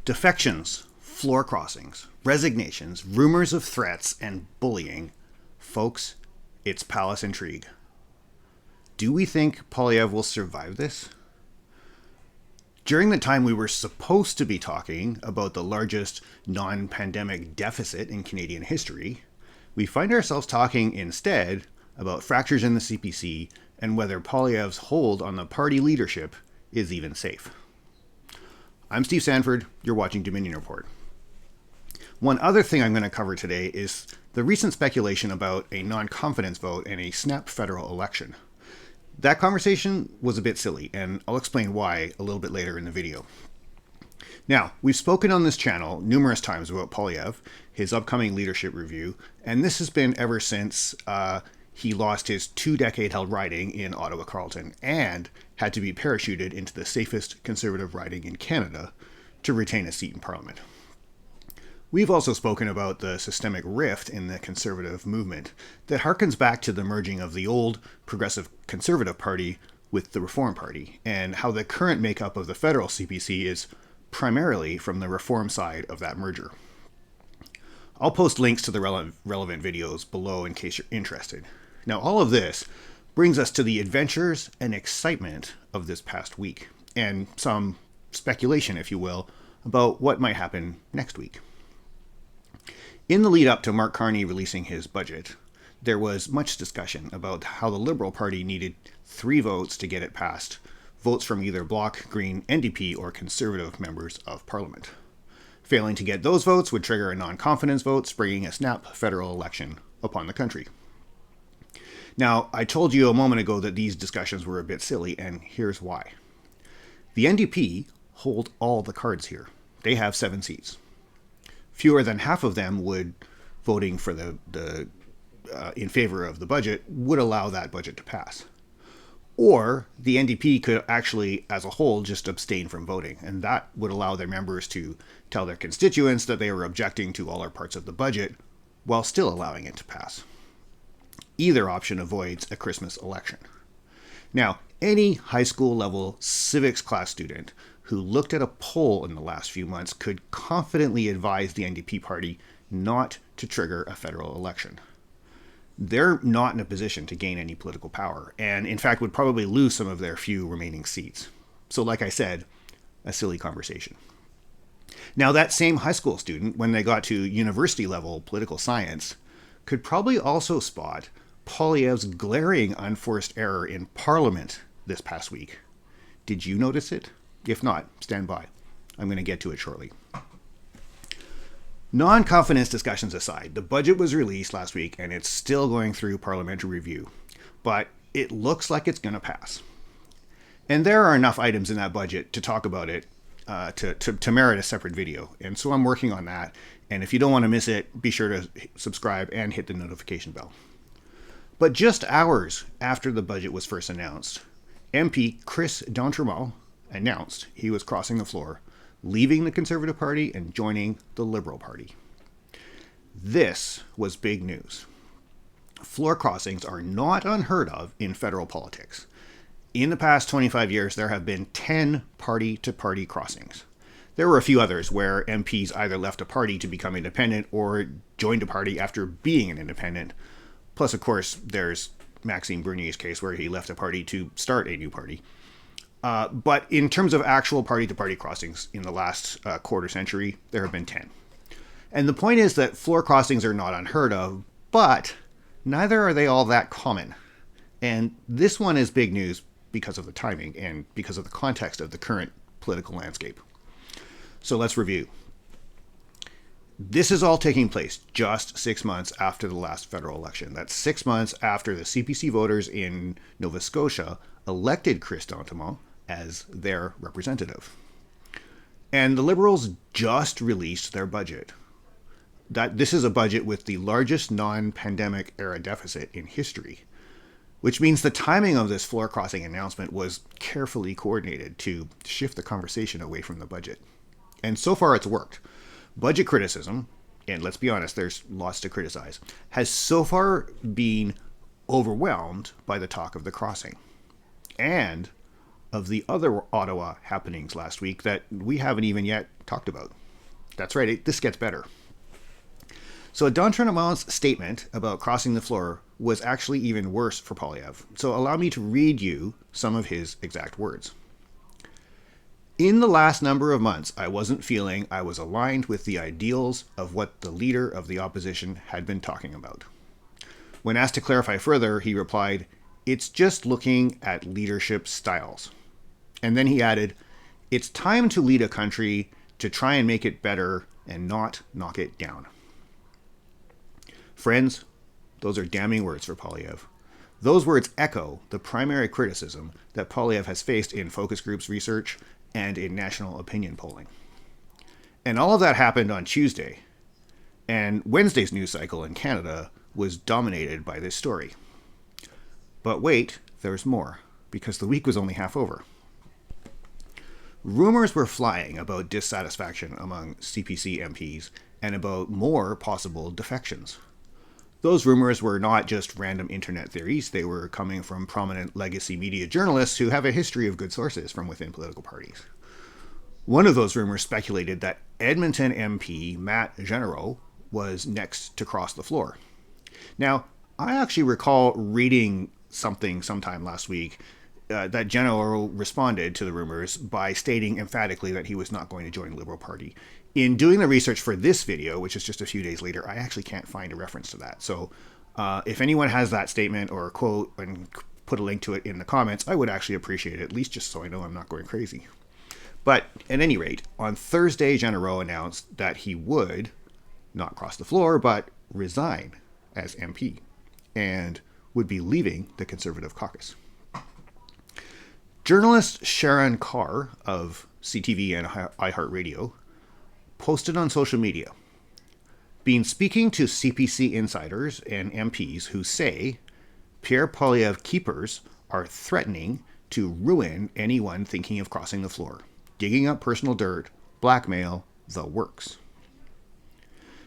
Defections, floor crossings, resignations, rumors of threats, and bullying. Folks, it's palace intrigue. Do we think Poilievre will survive this? During the time we were supposed to be talking about the largest non-pandemic deficit in Canadian history, we find ourselves talking instead about fractures in the CPC and whether Poilievre's hold on the party leadership is even safe. I'm Steve Sanford, you're watching Dominion Report. One other thing I'm going to cover today is the recent speculation about a non-confidence vote in a snap federal election. That conversation was a bit silly, and I'll explain why a little bit later in the video. Now, we've spoken on this channel numerous times about Poilievre, his upcoming leadership review, and this has been ever since he lost his 2-decade-held riding in Ottawa-Carleton and had to be parachuted into the safest Conservative riding in Canada to retain a seat in Parliament. We've also spoken about the systemic rift in the Conservative movement that harkens back to the merging of the old Progressive Conservative Party with the Reform Party, and how the current makeup of the federal CPC is primarily from the Reform side of that merger. I'll post links to the relevant videos below in case you're interested. Now, all of this brings us to the adventures and excitement of this past week, and some speculation, if you will, about what might happen next week. In the lead up to Mark Carney releasing his budget, there was much discussion about how the Liberal Party needed 3 votes to get it passed, votes from either Bloc, Green, NDP, or Conservative members of Parliament. Failing to get those votes would trigger a non-confidence vote, springing a snap federal election upon the country. Now, I told you a moment ago that these discussions were a bit silly, and here's why. The NDP hold all the cards here. They have 7 seats. Fewer than half of them voting for in favor of the budget would allow that budget to pass. Or the NDP could actually, as a whole, just abstain from voting, and that would allow their members to tell their constituents that they were objecting to all or parts of the budget while still allowing it to pass. Either option avoids a Christmas election. Now, any high school level civics class student who looked at a poll in the last few months could confidently advise the NDP party not to trigger a federal election. They're not in a position to gain any political power, and in fact would probably lose some of their few remaining seats. So like I said, a silly conversation. Now, that same high school student, when they got to university level political science, could probably also spot Poilievre's glaring unforced error in Parliament this past week. Did you notice it? If not, stand by. I'm going to get to it shortly. Non-confidence discussions aside, the budget was released last week and it's still going through parliamentary review, but it looks like it's going to pass. And there are enough items in that budget to talk about it to merit a separate video. And so I'm working on that. And if you don't want to miss it, be sure to subscribe and hit the notification bell. But just hours after the budget was first announced, MP Chris Turmoil announced he was crossing the floor, leaving the Conservative Party and joining the Liberal Party. This was big news. Floor crossings are not unheard of in federal politics. In the past 25 years, there have been 10 party-to-party crossings. There were a few others where MPs either left a party to become independent or joined a party after being an independent. Plus, of course, there's Maxime Bernier's case where he left a party to start a new party. But in terms of actual party-to-party crossings in the last quarter century, there have been 10. And the point is that floor crossings are not unheard of, but neither are they all that common. And this one is big news because of the timing and because of the context of the current political landscape. So let's review. This is all taking place just 6 months after the last federal election. That's 6 months after the CPC voters in Nova Scotia elected Chris Turmoil as their representative. And the Liberals just released their budget. This is a budget with the largest non-pandemic era deficit in history, which means the timing of this floor crossing announcement was carefully coordinated to shift the conversation away from the budget. And so far it's worked. Budget criticism, and let's be honest, there's lots to criticize, has so far been overwhelmed by the talk of the crossing and of the other Ottawa happenings last week that we haven't even yet talked about. That's right, this gets better. So Turmoil's statement about crossing the floor was actually even worse for Poilievre. So allow me to read you some of his exact words. In the last number of months, I wasn't feeling I was aligned with the ideals of what the leader of the opposition had been talking about. When asked to clarify further, he replied, "It's just looking at leadership styles." And then he added, "It's time to lead a country to try and make it better and not knock it down." Friends, those are damning words for Poilievre. Those words echo the primary criticism that Poilievre has faced in focus groups research and in national opinion polling. And all of that happened on Tuesday. And Wednesday's news cycle in Canada was dominated by this story. But wait, there's more, because the week was only half over. Rumours were flying about dissatisfaction among CPC MPs and about more possible defections. Those rumours were not just random internet theories, they were coming from prominent legacy media journalists who have a history of good sources from within political parties. One of those rumours speculated that Edmonton MP Matt Généraux was next to cross the floor. Now, I actually recall reading something sometime last week that Généraux responded to the rumours by stating emphatically that he was not going to join the Liberal Party. In doing the research for this video, which is just a few days later, I actually can't find a reference to that. So if anyone has that statement or a quote and put a link to it in the comments, I would actually appreciate it, at least just so I know I'm not going crazy. But at any rate, on Thursday, Généraux announced that he would not cross the floor, but resign as MP and would be leaving the Conservative caucus. Journalist Sharon Carr of CTV and iHeartRadio posted on social media, "Been speaking to CPC insiders and MPs who say Pierre Poilievre keepers are threatening to ruin anyone thinking of crossing the floor, digging up personal dirt, blackmail, the works."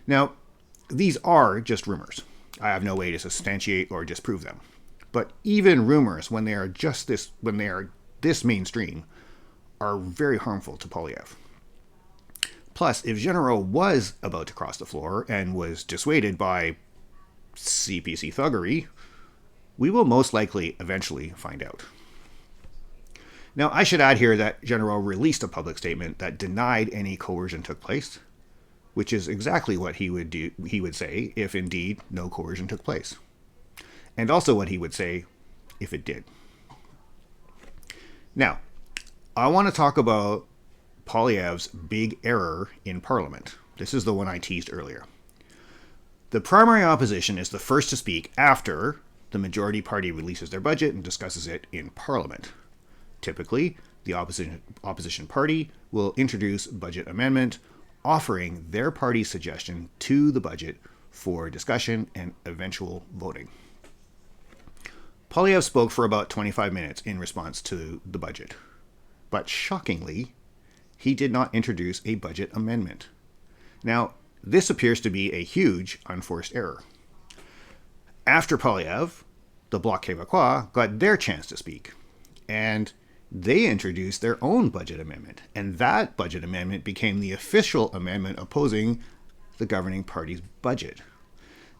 Now, these are just rumors. I have no way to substantiate or disprove them. But even rumors, when they are this mainstream, are very harmful to Poilievre. Plus, if Généraux was about to cross the floor and was dissuaded by CPC thuggery, we will most likely eventually find out. Now, I should add here that Généraux released a public statement that denied any coercion took place, which is exactly what he would say if indeed no coercion took place. And also what he would say if it did. Now, I want to talk about Poilievre's big error in Parliament. This is the one I teased earlier. The primary opposition is the first to speak after the majority party releases their budget and discusses it in Parliament. Typically, the opposition party will introduce budget amendment, offering their party's suggestion to the budget for discussion and eventual voting. Poilievre spoke for about 25 minutes in response to the budget. But shockingly, he did not introduce a budget amendment. Now, this appears to be a huge unforced error. After Poilievre, the Bloc Québécois got their chance to speak, and they introduced their own budget amendment, and that budget amendment became the official amendment opposing the governing party's budget.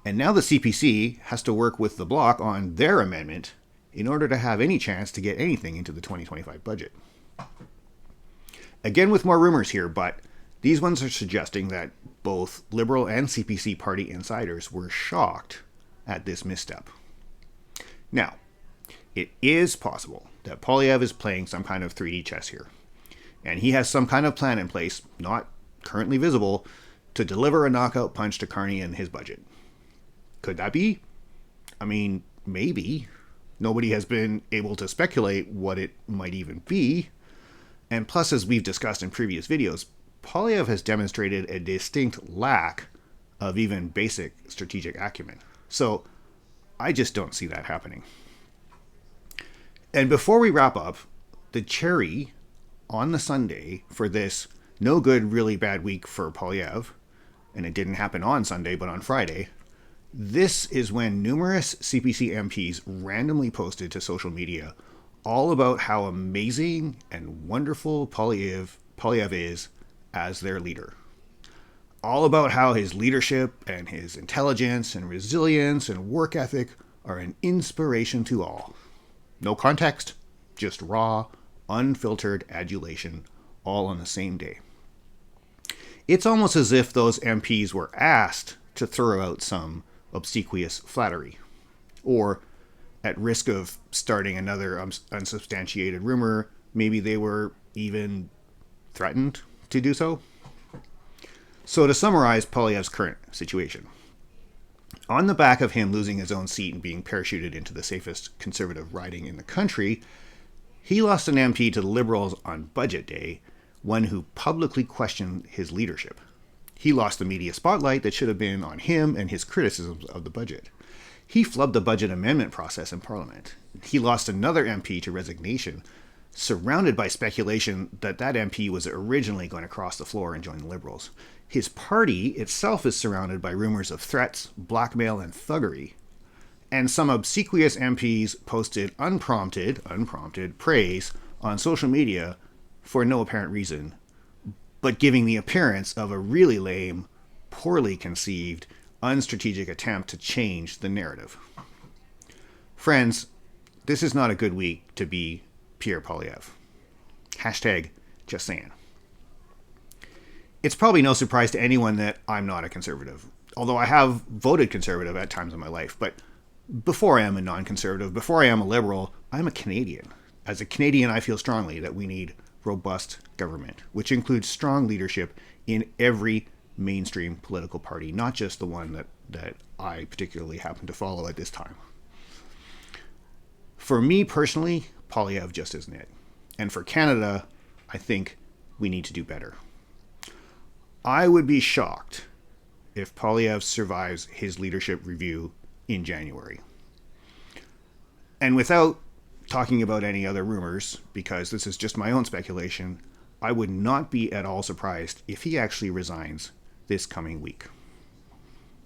And now the CPC has to work with the Bloc on their amendment in order to have any chance to get anything into the 2025 budget. Again, with more rumors here, but these ones are suggesting that both Liberal and CPC party insiders were shocked at this misstep. Now, it is possible that Poilievre is playing some kind of 3D chess here, and he has some kind of plan in place, not currently visible, to deliver a knockout punch to Carney and his budget. Could that be? I mean, maybe. Nobody has been able to speculate what it might even be. And plus, as we've discussed in previous videos, Poilievre has demonstrated a distinct lack of even basic strategic acumen. So I just don't see that happening. And before we wrap up, the cherry on the Sunday for this no good, really bad week for Poilievre, and it didn't happen on Sunday, but on Friday, this is when numerous CPC MPs randomly posted to social media all about how amazing and wonderful Poilievre is as their leader. All about how his leadership and his intelligence and resilience and work ethic are an inspiration to all. No context, just raw, unfiltered adulation, all on the same day. It's almost as if those MPs were asked to throw out some obsequious flattery, or at risk of starting another unsubstantiated rumor, maybe they were even threatened to do so. So to summarize Poilievre's current situation, on the back of him losing his own seat and being parachuted into the safest Conservative riding in the country, he lost an MP to the Liberals on Budget Day, one who publicly questioned his leadership. He lost the media spotlight that should have been on him and his criticisms of the budget. He flubbed the budget amendment process in Parliament. He lost another MP to resignation, surrounded by speculation that that MP was originally going to cross the floor and join the Liberals. His party itself is surrounded by rumors of threats, blackmail, and thuggery. And some obsequious MPs posted unprompted praise on social media for no apparent reason, but giving the appearance of a really lame, poorly conceived, unstrategic attempt to change the narrative. Friends, this is not a good week to be Pierre Poilievre. Hashtag just saying. It's probably no surprise to anyone that I'm not a conservative, although I have voted conservative at times in my life. But before I am a non-conservative, before I am a liberal, I'm a Canadian. As a Canadian, I feel strongly that we need robust government, which includes strong leadership in every mainstream political party, not just the one that I particularly happen to follow at this time. For me personally, Poilievre just isn't it. And for Canada, I think we need to do better. I would be shocked if Poilievre survives his leadership review in January. And without talking about any other rumors, because this is just my own speculation, I would not be at all surprised if he actually resigns this coming week.